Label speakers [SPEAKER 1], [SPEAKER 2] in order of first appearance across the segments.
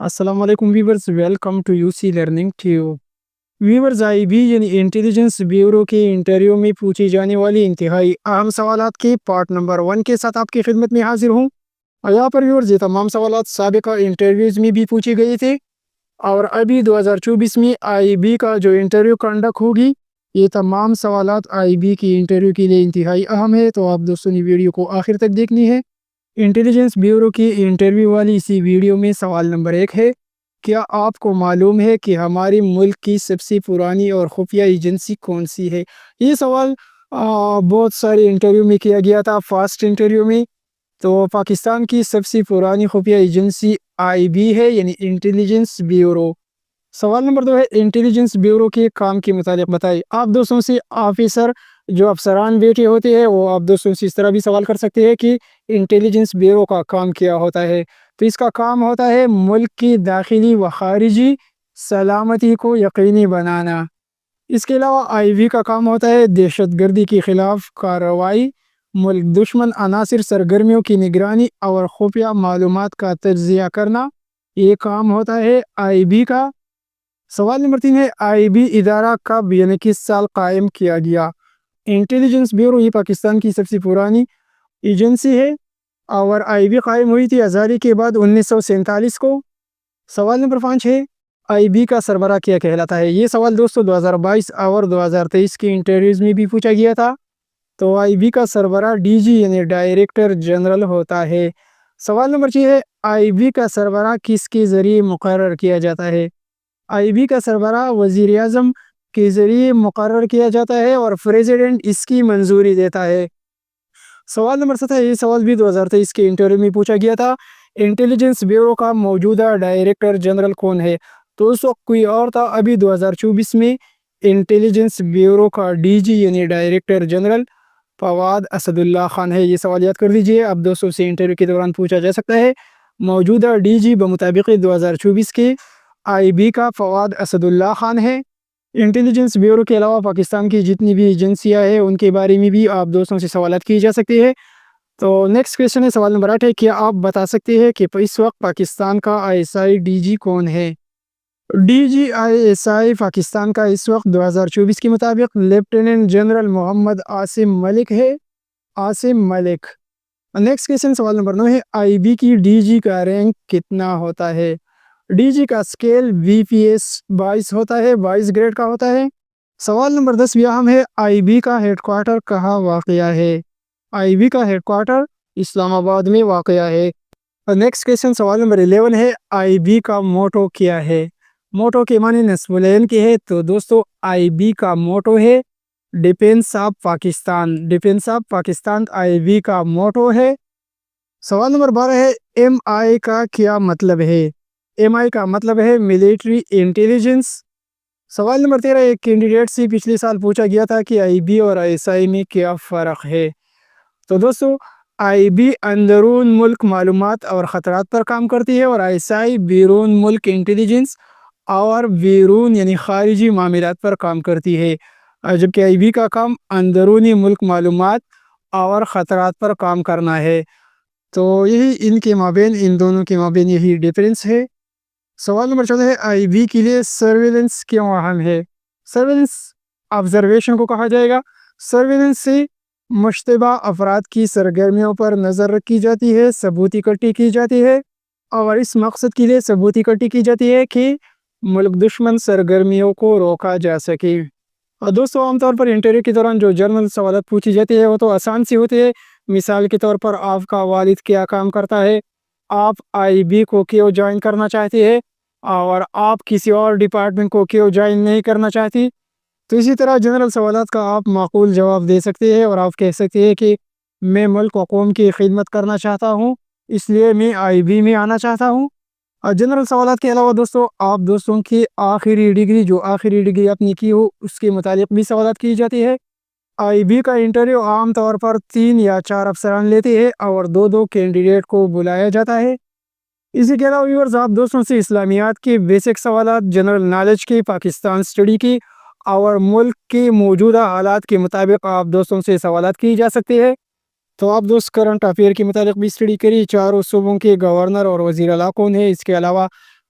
[SPEAKER 1] السلام علیکم viewers, welcome to U C Learning Tube. Viewers, I B یعنی Intelligence Bureau کے انٹرویو میں پوچھی جانے والی انتہائی اہم سوالات کے پارٹ نمبر 1 کے ساتھ آپ کی خدمت میں حاضر ہوں۔ اور یہاں پر ویورز یہ تمام سوالات سابقہ انٹرویوز میں بھی پوچھے گئے تھے، اور ابھی 2024 میں آئی بی کا جو انٹرویو کنڈکٹ ہوگی، یہ تمام سوالات آئی بی کی انٹرویو کے لیے انتہائی اہم ہے، تو آپ دوستوں نے ویڈیو کو آخر تک دیکھنی ہے۔ انٹیلیجنس بیورو کی انٹرویو والی اسی ویڈیو میں سوال نمبر 1 ہے، کیا آپ کو معلوم ہے کہ ہمارے ملک کی سب سے پرانی اور خفیہ ایجنسی کون سی ہے؟ یہ سوال بہت سارے انٹرویو میں کیا گیا تھا، فرسٹ انٹرویو میں۔ تو پاکستان کی سب سے پرانی خفیہ ایجنسی آئی بی ہے، یعنی انٹیلیجنس بیورو۔ سوال نمبر 2 ہے، انٹیلیجنس بیورو کے کام کے متعلق بتائیے۔ آپ دوستوں سے آفیسر جو افسران بیٹھے ہوتے ہیں، وہ آپ دوستوں سے اس طرح بھی سوال کر سکتے ہیں کہ انٹیلیجنس بیورو کا کام کیا ہوتا ہے؟ تو اس کا کام ہوتا ہے ملک کی داخلی و خارجی سلامتی کو یقینی بنانا۔ اس کے علاوہ آئی بی کا کام ہوتا ہے دہشت گردی کے خلاف کارروائی، ملک دشمن عناصر سرگرمیوں کی نگرانی اور خفیہ معلومات کا تجزیہ کرنا، یہ کام ہوتا ہے آئی بی کا۔ سوال نمبر 3 ہے، آئی بی ادارہ کب یعنی کس سال قائم کیا گیا؟ انٹیلیجنس بیورو یہ پاکستان کی سب سے پرانی ایجنسی ہے، اور آئی بی قائم ہوئی تھی آزادی کے بعد 1947 کو۔ سوال نمبر 5 ہے، آئی بی کا سربراہ کیا کہلاتا ہے؟ یہ سوال دوستو 2022 اور 2023 کے انٹرویوز میں بھی پوچھا گیا تھا۔ تو آئی بی کا سربراہ ڈی جی یعنی ڈائریکٹر جنرل ہوتا ہے۔ سوال نمبر 6 ہے، آئی بی کا سربراہ کس کے ذریعے مقرر کیا جاتا ہے؟ آئی بی کا سربراہ وزیر اعظم کے ذریعے مقرر کیا جاتا ہے، اور پریزیڈنٹ اس کی منظوری دیتا ہے۔ سوال نمبر 7 ہے، یہ سوال بھی 2023 کے انٹرویو میں پوچھا گیا تھا، انٹیلیجنس بیورو کا موجودہ ڈائریکٹر جنرل کون ہے؟ تو اس وقت کوئی اور تھا، ابھی 2024 میں انٹیلیجنس بیورو کا ڈی جی یعنی ڈائریکٹر جنرل فواد اسد اللہ خان ہے۔ یہ سوال یاد کر دیجئے، اب دوستوں سے انٹرویو کے دوران پوچھا جا سکتا ہے۔ موجودہ ڈی جی بمطابق 2024 کے آئی بی کا فواد اسد اللہ خان ہے۔ انٹیلیجنس بیورو کے علاوہ پاکستان کی جتنی بھی ایجنسیاں ہیں ان کے بارے میں بھی آپ دوستوں سے سوالات کی جا سکتے ہیں۔ تو نیکسٹ کویسچن ہے، سوال نمبر 8 ہے، کیا آپ بتا سکتے ہیں کہ اس وقت پاکستان کا آئی ایس آئی ڈی جی کون ہے؟ D G I S I Pakistan کا اس وقت 2024 کے مطابق لیفٹیننٹ جنرل محمد عاصم ملک ہے، عاصم ملک۔ نیکسٹ کویسچن سوال نمبر 9 ہے، آئی بی کی ڈی جی کا رینک کتنا ہوتا ہے؟ ڈی جی کا سکیل وی پی ایس 22 ہوتا ہے، 22 گریڈ کا ہوتا ہے۔ سوال نمبر 10 بھی اہم ہے، آئی بی کا ہیڈ کوارٹر کہاں واقع ہے؟ آئی بی کا ہیڈ کوارٹر اسلام آباد میں واقع ہے۔ نیکسٹ کویسچن سوال نمبر 11 ہے، آئی بی کا موٹو کیا ہے؟ موٹو کے معنی نصب العین کے ہے، تو دوستو آئی بی کا موٹو ہے defence of Pakistan, defence of Pakistan I B کا موٹو ہے۔ سوال نمبر 12 ہے، ایم آئی کا کیا مطلب ہے؟ ایم آئی کا مطلب ہے ملٹری انٹیلیجنس۔ سوال نمبر 13، ایک کینڈیڈیٹ سے پچھلے سال پوچھا گیا تھا کہ آئی بی اور آئی ایس آئی میں کیا فرق ہے؟ تو دوستو آئی بی اندرون ملک معلومات اور خطرات پر کام کرتی ہے، اور آئی ایس آئی بیرون ملک انٹیلیجنس اور بیرون یعنی خارجی معاملات پر کام کرتی ہے، جبکہ آئی بی کا کام اندرونی ملک معلومات اور خطرات پر کام کرنا ہے۔ تو یہی ان کے مابین، ان دونوں کے مابین یہی ڈیفرنس ہے۔ سوال نمبر 14 ہے، آئی بی کے لیے سرویلنس کیوں اہم ہے؟ سرویلنس آبزرویشن کو کہا جائے گا۔ سرویلنس سے مشتبہ افراد کی سرگرمیوں پر نظر رکھی جاتی ہے، ثبوت اکٹھی کی جاتی ہے، اور اس مقصد کے لیے ثبوت اکٹھی کی جاتی ہے کہ ملک دشمن سرگرمیوں کو روکا جا سکے۔ اور دوستو عام طور پر انٹرویو کے دوران جو جنرل سوالات پوچھی جاتی ہے وہ تو آسان سی ہوتی ہے۔ مثال کے طور پر، آپ کا والد کیا کام کرتا ہے؟ آپ آئی بی کو کیوں جوائن کرنا چاہتے ہیں؟ اور آپ کسی اور ڈپارٹمنٹ کو کیوں جوائن نہیں کرنا چاہتی؟ تو اسی طرح جنرل سوالات کا آپ معقول جواب دے سکتے ہیں، اور آپ کہہ سکتے ہیں کہ میں ملک و قوم کی خدمت کرنا چاہتا ہوں، اس لیے میں آئی بی میں آنا چاہتا ہوں۔ اور جنرل سوالات کے علاوہ دوستو آپ دوستوں کی آخری ڈگری، جو آخری ڈگری آپ نے کی ہو، اس کے متعلق بھی سوالات کی جاتی ہے۔ آئی بی کا انٹرویو عام طور پر 3 یا 4 افسران لیتے ہیں، اور 2 کینڈیڈیٹ کو بلایا جاتا ہے۔ اسی کے علاوہ ویورز آپ دوستوں سے اسلامیات کے بیسک سوالات، جنرل نالج کے، پاکستان اسٹڈی کی، اور ملک کے موجودہ حالات کے مطابق آپ دوستوں سے سوالات کی جا سکتے ہیں۔ تو آپ دوست کرنٹ افیئر کے متعلق بھی اسٹڈی کریے، چاروں صوبوں کے گورنر اور وزیر اعلیٰ کون ہے، اس کے علاوہ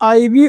[SPEAKER 1] IB